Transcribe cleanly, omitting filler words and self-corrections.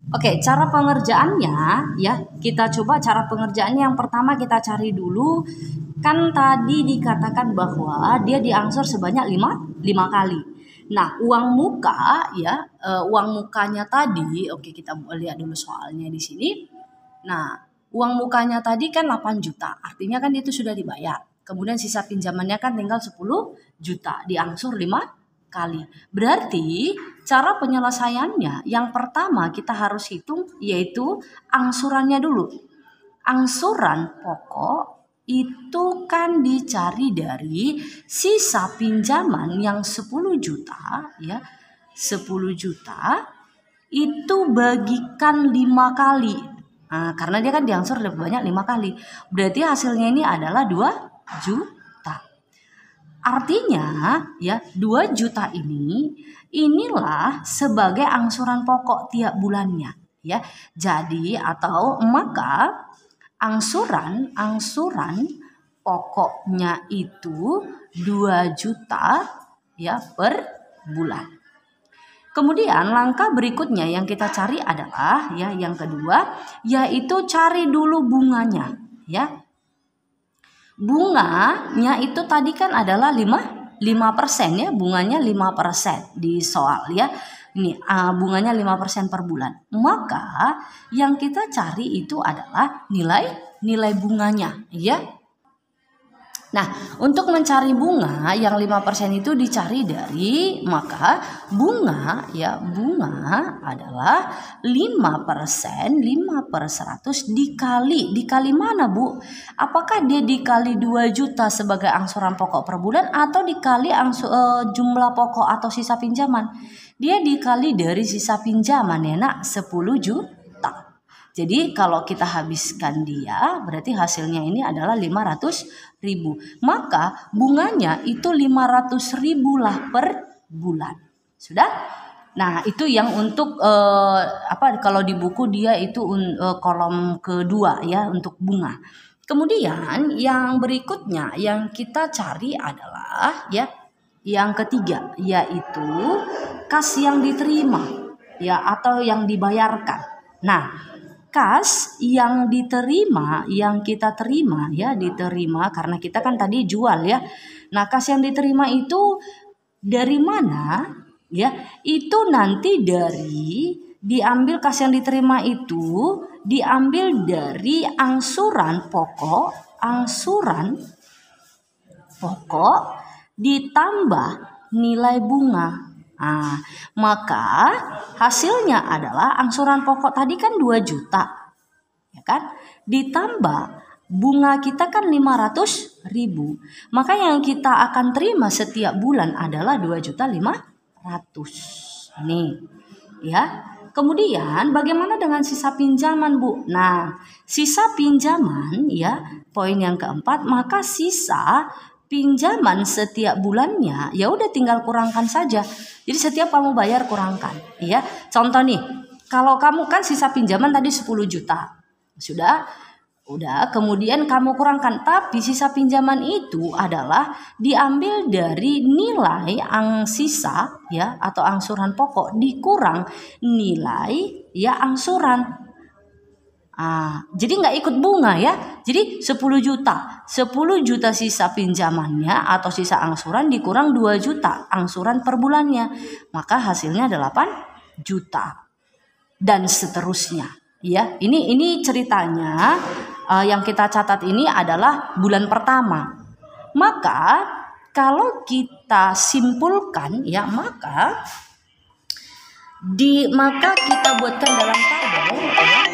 Oke, cara pengerjaannya ya, kita coba cara pengerjaannya. Yang pertama kita cari dulu, kan tadi dikatakan bahwa dia diangsur sebanyak 5 kali. Nah, uang muka ya, uang mukanya tadi, oke kita lihat dulu soalnya di sini. Nah, uang mukanya tadi kan 8 juta, artinya kan itu sudah dibayar. Kemudian sisa pinjamannya kan tinggal 10 juta, diangsur 5 kali. Berarti cara penyelesaiannya yang pertama kita harus hitung yaitu angsurannya dulu. Angsuran pokok itu kan dicari dari sisa pinjaman yang 10 juta ya. 10 juta itu bagikan 5 kali. Nah, karena dia kan diangsur lebih banyak 5 kali. Berarti hasilnya ini adalah 2 juta. Artinya ya 2 juta inilah sebagai angsuran pokok tiap bulannya ya. Jadi atau maka angsuran pokoknya itu 2 juta ya per bulan. Kemudian langkah berikutnya yang kita cari adalah ya yang kedua yaitu cari dulu bunganya ya. Bunganya itu tadi kan adalah 5% ya, bunganya 5% di soal ya. Ini bunganya 5% per bulan. Maka yang kita cari itu adalah nilai bunganya ya. Nah, untuk mencari bunga yang 5% itu dicari dari, maka bunga adalah 5%, 5/100 dikali mana Bu? Apakah dia dikali 2 juta sebagai angsuran pokok per bulan atau dikali jumlah pokok atau sisa pinjaman? Dia dikali dari sisa pinjaman ya nak, 10 juta. Jadi kalau kita habiskan dia berarti hasilnya ini adalah 500.000. Maka bunganya itu 500.000 lah per bulan. Sudah? Nah, itu yang untuk kalau di buku dia itu kolom kedua ya untuk bunga. Kemudian yang berikutnya yang kita cari adalah ya yang ketiga yaitu kas yang diterima ya atau yang dibayarkan. Nah, kas yang diterima, yang kita terima ya diterima karena kita kan tadi jual ya. Nah, kas yang diterima itu dari mana ya? Itu nanti diambil kas yang diterima itu diambil dari angsuran pokok ditambah nilai bunga. Nah, maka hasilnya adalah angsuran pokok tadi kan 2 juta. Ya kan? Ditambah bunga kita kan 500.000. Maka yang kita akan terima setiap bulan adalah 2.500.000. Nih. Ya. Kemudian bagaimana dengan sisa pinjaman, Bu? Nah, sisa pinjaman ya, poin yang keempat, maka sisa pinjaman setiap bulannya ya udah tinggal kurangkan saja. Jadi setiap kamu bayar kurangkan ya. Contoh nih, kalau kamu kan sisa pinjaman tadi 10 juta. Udah kemudian kamu kurangkan, tapi sisa pinjaman itu adalah diambil dari nilai sisa ya atau angsuran pokok dikurang nilai ya angsuran. Jadi nggak ikut bunga ya. Jadi 10 juta sisa pinjamannya atau sisa angsuran dikurang 2 juta angsuran per bulannya. Maka hasilnya 8 juta. Dan seterusnya ya. Ini ceritanya yang kita catat ini adalah bulan pertama. Maka kalau kita simpulkan ya maka kita buatkan dalam tabel ya.